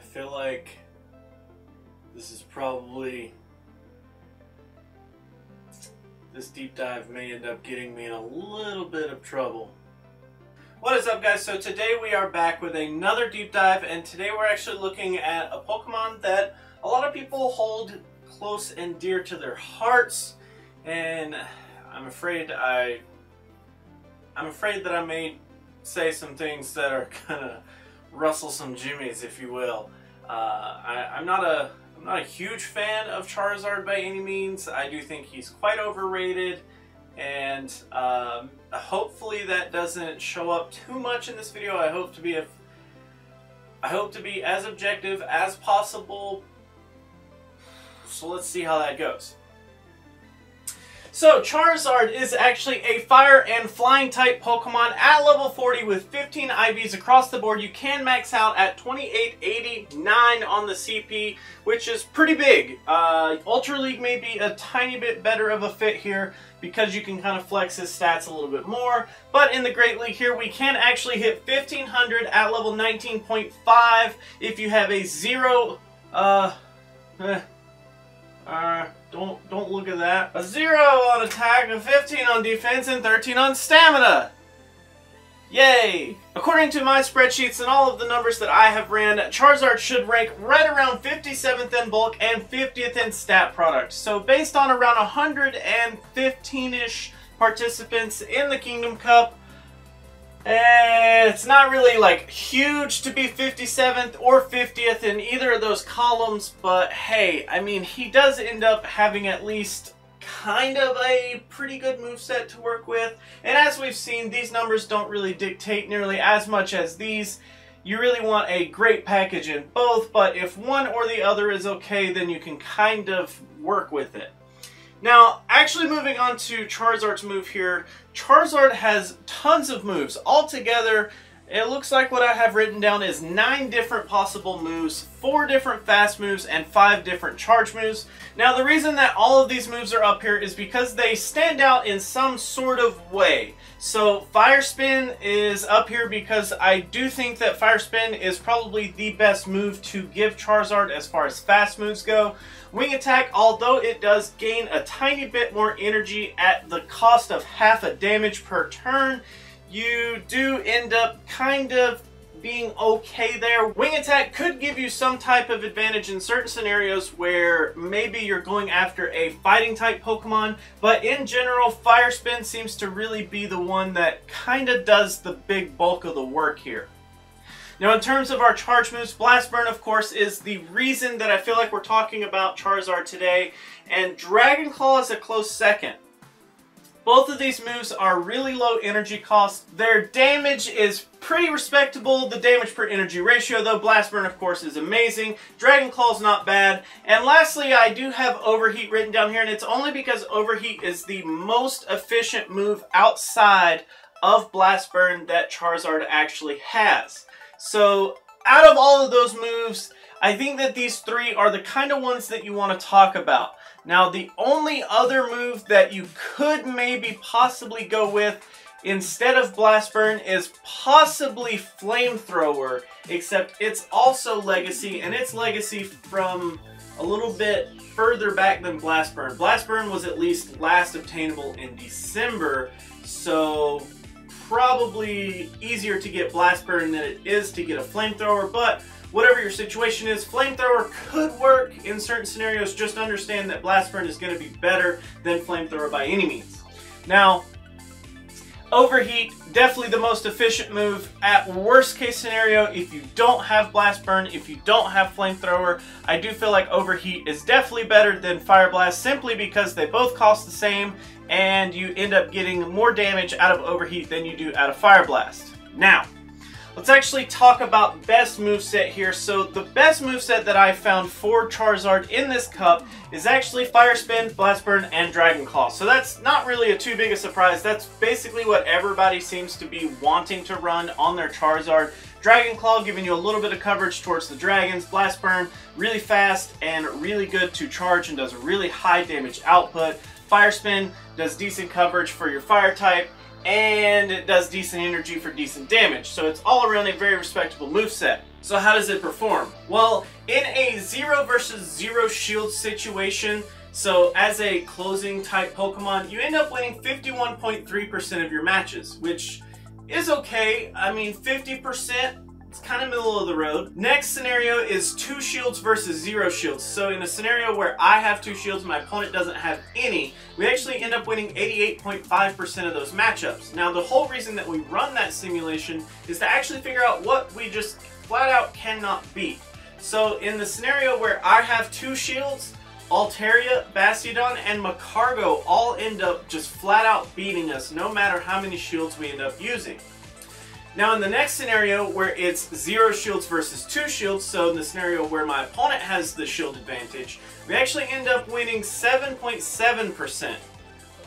feel like this is probably, this deep dive may end up getting me in a little bit of trouble. What is up, guys? So today we are back with another deep dive, and today we're actually looking at a Pokemon that a lot of people hold close and dear to their hearts, and I'm afraid that I may say some things that are gonna rustle some jimmies, if you will. I'm not a huge fan of Charizard by any means. I do think he's quite overrated, and hopefully that doesn't show up too much in this video. I hope to be as objective as possible. So let's see how that goes. So Charizard is actually a fire and flying type Pokemon at level 40 with 15 IVs across the board. You can max out at 2889 on the CP, which is pretty big. Ultra League may be a tiny bit better of a fit here because you can kind of flex his stats a little bit more. But in the Great League here, we can actually hit 1500 at level 19.5 if you have a 0... don't look at that. A 0 on attack, a 15 on defense, and 13 on stamina. Yay! According to my spreadsheets and all of the numbers that I have ran, Charizard should rank right around 57th in bulk and 50th in stat product. So based on around 115-ish participants in the Kingdom Cup, it's not really like huge to be 57th or 50th in either of those columns, but hey, I mean, he does end up having at least kind of a pretty good moveset to work with. And as we've seen, these numbers don't really dictate nearly as much as these. You really want a great package in both, but if one or the other is okay, then you can kind of work with it. Now, actually moving on to Charizard's move here, Charizard has tons of moves. Altogether, it looks like what I have written down is 9 different possible moves, 4 different fast moves, and 5 different charge moves. Now, the reason that all of these moves are up here is because they stand out in some sort of way. So, Fire Spin is up here because I do think that Fire Spin is probably the best move to give Charizard as far as fast moves go. Wing Attack, although it does gain a tiny bit more energy at the cost of half a damage per turn, you do end up kind of being okay there. Wing Attack could give you some type of advantage in certain scenarios where maybe you're going after a fighting type Pokemon, but in general, Fire Spin seems to really be the one that kind of does the big bulk of the work here. Now, in terms of our charge moves, Blast Burn, of course, is the reason that I feel like we're talking about Charizard today, and Dragon Claw is a close second. Both of these moves are really low energy cost. Their damage is pretty respectable. The damage per energy ratio, though, Blast Burn, of course, is amazing. Dragon Claw is not bad. And lastly, I do have Overheat written down here, and it's only because Overheat is the most efficient move outside of Blast Burn that Charizard actually has. So, out of all of those moves, I think that these 3 are the kind of ones that you want to talk about. Now, the only other move that you could maybe possibly go with instead of Blast Burn is possibly Flamethrower, except it's also Legacy, and it's Legacy from a little bit further back than Blast Burn. Blast Burn was at least last obtainable in December, so probably easier to get Blast Burn than it is to get a Flamethrower, but whatever your situation is, Flamethrower could work in certain scenarios. Just understand that Blast Burn is going to be better than Flamethrower by any means. Now, Overheat, definitely the most efficient move at worst case scenario. If you don't have Blast Burn, if you don't have Flamethrower, I do feel like Overheat is definitely better than Fire Blast simply because they both cost the same and you end up getting more damage out of Overheat than you do out of Fire Blast. Now, let's actually talk about best moveset here. So the best moveset that I found for Charizard in this cup is actually Fire Spin, Blast Burn, and Dragon Claw. So that's not really a too big a surprise. That's basically what everybody seems to be wanting to run on their Charizard. Dragon Claw giving you a little bit of coverage towards the dragons. Blast Burn, really fast and really good to charge and does a really high damage output. Fire Spin does decent coverage for your fire type. and it does decent energy for decent damage. So it's all around a very respectable moveset. So how does it perform? Well, in a 0 versus 0 shield situation, so as a closing type Pokemon, you end up winning 51.3% of your matches, which is okay. I mean, 50%, it's kind of middle of the road. Next scenario is 2 shields versus 0 shields. So in a scenario where I have 2 shields and my opponent doesn't have any, we actually end up winning 88.5% of those matchups. Now, the whole reason that we run that simulation is to actually figure out what we just flat out cannot beat. So in the scenario where I have 2 shields, Altaria, Bastiodon, and Magcargo all end up just flat out beating us no matter how many shields we end up using. Now in the next scenario where it's 0 shields versus 2 shields, so in the scenario where my opponent has the shield advantage, we actually end up winning 7.7%,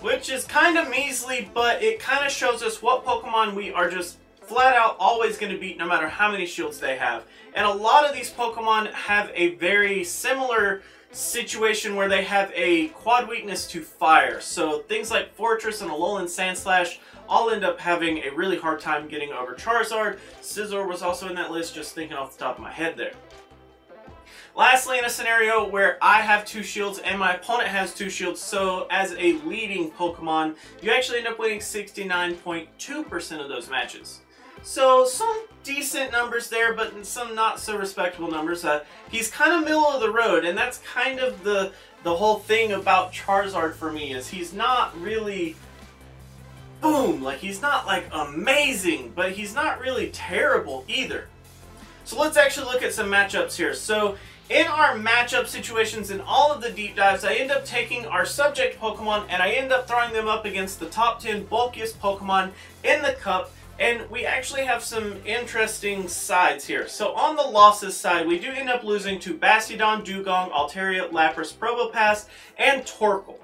which is kind of measly, but it kind of shows us what Pokemon we are just flat out always going to beat no matter how many shields they have. And a lot of these Pokemon have a very similar situation where they have a quad weakness to fire. So things like Fortress and Alolan Sandslash all end up having a really hard time getting over Charizard. Scizor was also in that list, just thinking off the top of my head there. Lastly, in a scenario where I have 2 shields and my opponent has 2 shields, so as a leading Pokemon, you actually end up winning 69.2% of those matches. So some decent numbers there, but some not so respectable numbers. He's kind of middle of the road, and that's kind of the whole thing about Charizard for me, is he's not really boom, like he's not like amazing, but he's not really terrible either. So let's actually look at some matchups here. So in our matchup situations in all of the deep dives, I end up taking our subject Pokemon and I end up throwing them up against the top 10 bulkiest Pokemon in the cup. And we actually have some interesting sides here. So on the losses side, we do end up losing to Bastiodon, Dugong, Altaria, Lapras, Probopass, and Torkoal.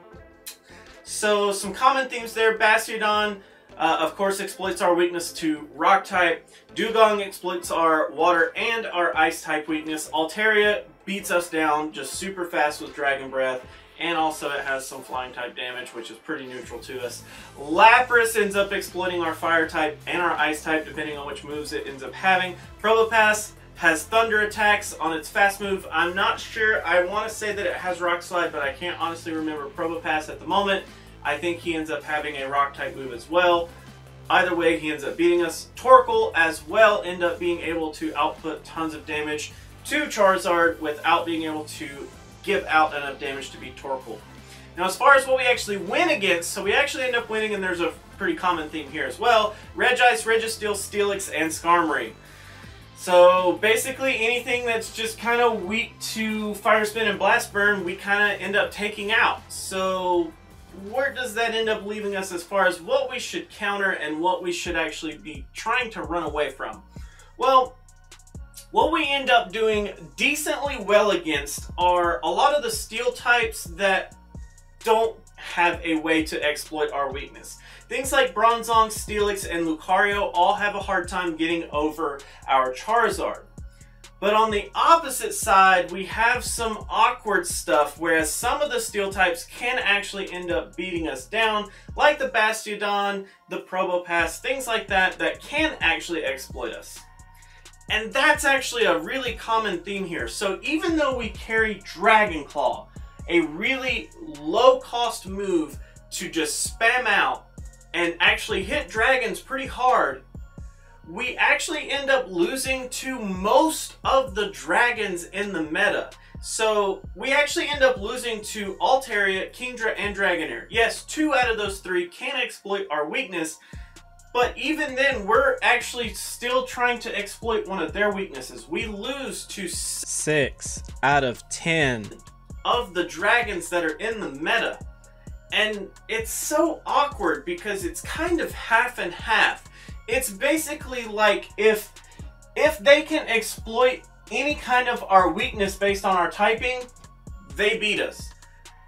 So some common themes there. Bastiodon, of course, exploits our weakness to Rock type. Dugong exploits our Water and our Ice type weakness. Altaria beats us down just super fast with Dragon Breath. And also it has some flying type damage, which is pretty neutral to us. Lapras ends up exploiting our fire type and our ice type, depending on which moves it ends up having. Probopass has thunder attacks on its fast move. I'm not sure. I want to say that it has rock slide, but I can't honestly remember Probopass at the moment. I think he ends up having a rock type move as well. Either way, he ends up beating us. Torkoal as well end up being able to output tons of damage to Charizard without being able to give out enough damage to beat Torkoal. Now as far as what we actually win against, so we actually end up winning, and there's a pretty common theme here as well, Regice, Registeel, Steelix, and Skarmory. So basically anything that's just kind of weak to Fire Spin and Blast Burn, we kind of end up taking out. So where does that end up leaving us as far as what we should counter and what we should actually be trying to run away from? Well, what we end up doing decently well against are a lot of the steel types that don't have a way to exploit our weakness. Things like Bronzong, Steelix, and Lucario all have a hard time getting over our Charizard. But on the opposite side, we have some awkward stuff, whereas some of the steel types can actually end up beating us down, like the Bastiodon, the Probopass, things like that, that can actually exploit us. And that's actually a really common theme here. So even though we carry Dragon Claw, a really low cost move to just spam out and actually hit dragons pretty hard, we actually end up losing to most of the dragons in the meta. So we actually end up losing to Altaria, Kingdra, and Dragonair. Yes, 2 out of those 3 can exploit our weakness, but even then, we're actually still trying to exploit one of their weaknesses. We lose to 6 out of 10 of the dragons that are in the meta. And it's so awkward because it's kind of half and half. It's basically like if they can exploit any kind of our weakness based on our typing, they beat us.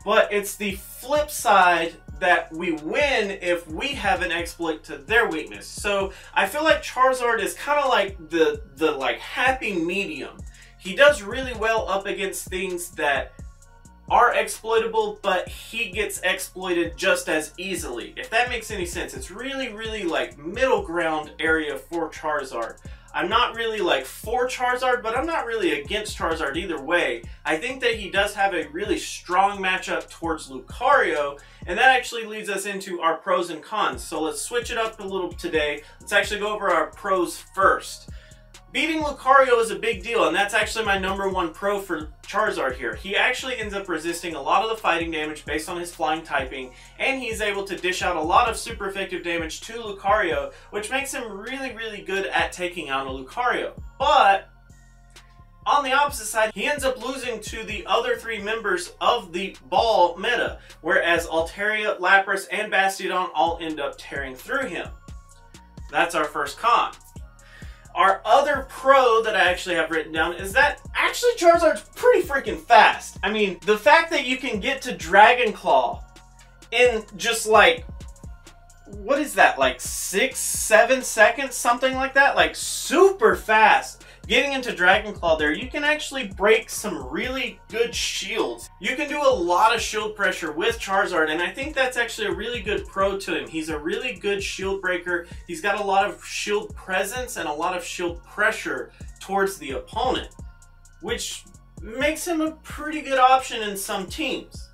But it's the flip side that we win if we have an exploit to their weakness. So I feel like Charizard is kind of like the like happy medium. He does really well up against things that are exploitable, but he gets exploited just as easily. If that makes any sense. It's really, really like middle ground area for Charizard. I'm not really like for Charizard, but I'm not really against Charizard either way. I think that he does have a really strong matchup towards Lucario, and that actually leads us into our pros and cons. So let's switch it up a little today. Let's actually go over our pros first. Beating Lucario is a big deal, and that's actually my #1 pro for Charizard here. He actually ends up resisting a lot of the fighting damage based on his flying typing, and he's able to dish out a lot of super effective damage to Lucario, which makes him really, really good at taking out a Lucario. But on the opposite side, he ends up losing to the other 3 members of the ball meta, whereas Altaria, Lapras, and Bastiodon all end up tearing through him. That's our first con. Our other pro that I actually have written down is that actually Charizard's pretty freaking fast. I mean, the fact that you can get to Dragon Claw in just like, what is that, like 6-7 seconds, something like that? Like super fast. Getting into Dragon Claw there, you can actually break some really good shields. You can do a lot of shield pressure with Charizard, and I think that's actually a really good pro to him. He's a really good shield breaker. He's got a lot of shield presence and a lot of shield pressure towards the opponent, which makes him a pretty good option in some teams.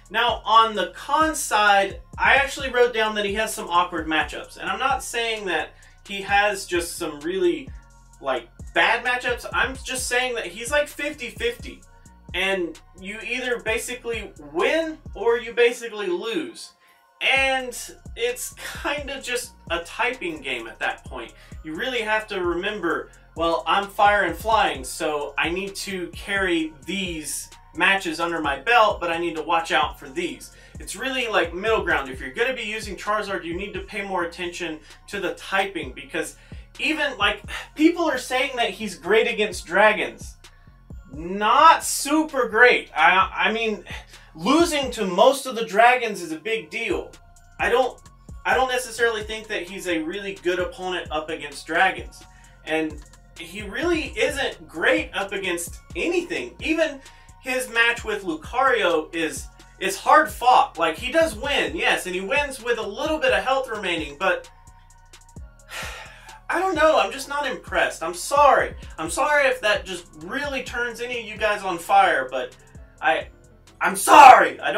Now, on the con side, I actually wrote down that he has some awkward matchups, and I'm not saying that he has just some really like bad matchups. I'm just saying that he's like 50-50, and you either basically win or you basically lose, and it's kind of just a typing game at that point. You really have to remember, well, I'm fire and flying, so I need to carry these matches under my belt, but I need to watch out for these. It's really like middle ground. If you're going to be using Charizard, you need to pay more attention to the typing, because even like people are saying that he's great against dragons. Not super great. I mean, losing to most of the dragons is a big deal. I don't necessarily think that he's a really good opponent up against dragons. And he really isn't great up against anything. Even his match with Lucario is hard fought. Like, he does win, yes, and he wins with a little bit of health remaining, but I don't know, I'm just not impressed. I'm sorry. I'm sorry if that just really turns any of you guys on fire, but I'm sorry. I'm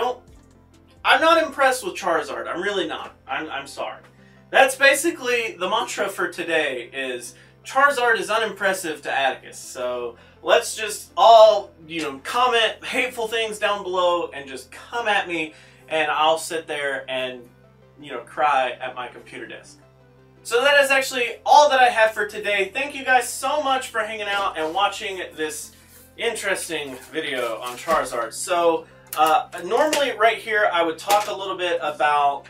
not impressed with Charizard. I'm really not. I'm sorry. That's basically the mantra for today, is Charizard is unimpressive to Atticus. So let's just all, comment hateful things down below and just come at me, and I'll sit there and, cry at my computer desk. So that is actually all that I have for today. Thank you guys so much for hanging out and watching this interesting video on Charizard. So normally right here I would talk a little bit about,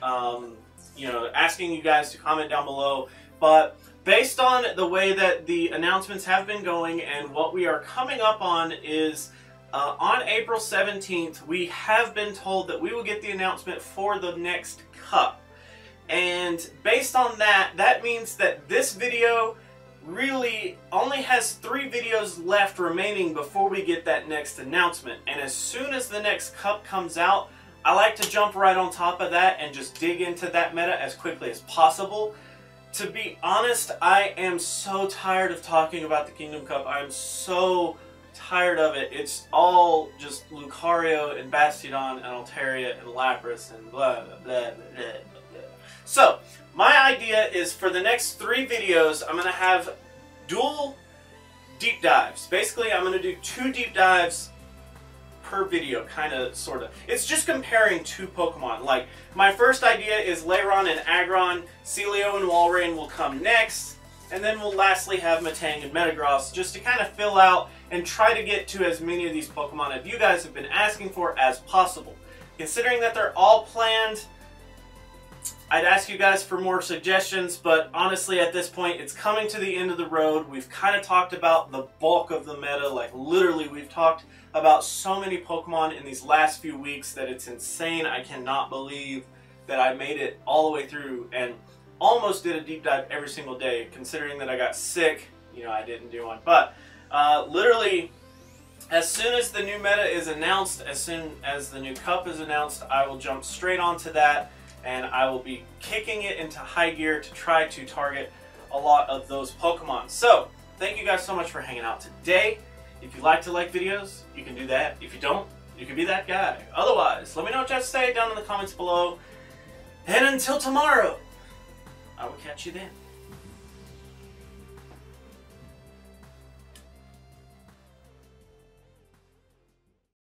asking you guys to comment down below, but based on the way that the announcements have been going and what we are coming up on is on April 17th, we have been told that we will get the announcement for the next cup. And based on that, that means that this video really only has 3 videos left remaining before we get that next announcement. And as soon as the next cup comes out, I like to jump right on top of that and just dig into that meta as quickly as possible. To be honest, I am so tired of talking about the Kingdom Cup. I am so tired of it. It's all just Lucario and Bastiodon and Altaria and Lapras and blah, blah, blah, blah, blah. So, my idea is for the next 3 videos, I'm going to have dual deep dives. Basically, I'm going to do 2 deep dives per video, kind of, sort of. It's just comparing 2 Pokemon. Like, my first idea is Lairon and Aggron, Celio and Walrein will come next, and then we'll lastly have Metang and Metagross, just to kind of fill out and try to get to as many of these Pokemon as you guys have been asking for as possible. Considering that they're all planned, I'd ask you guys for more suggestions, but honestly at this point it's coming to the end of the road. We've kind of talked about the bulk of the meta, like literally we've talked about so many Pokemon in these last few weeks that it's insane. I cannot believe that I made it all the way through and almost did a deep dive every single day. Considering that I got sick, I didn't do one. But literally As soon as the new meta is announced, as soon as the new cup is announced, I will jump straight onto that, and I will be kicking it into high gear to try to target a lot of those Pokemon. So, thank you guys so much for hanging out today. If you like to like videos, you can do that. If you don't, you can be that guy. Otherwise, let me know what you have to say down in the comments below. And until tomorrow, I will catch you then.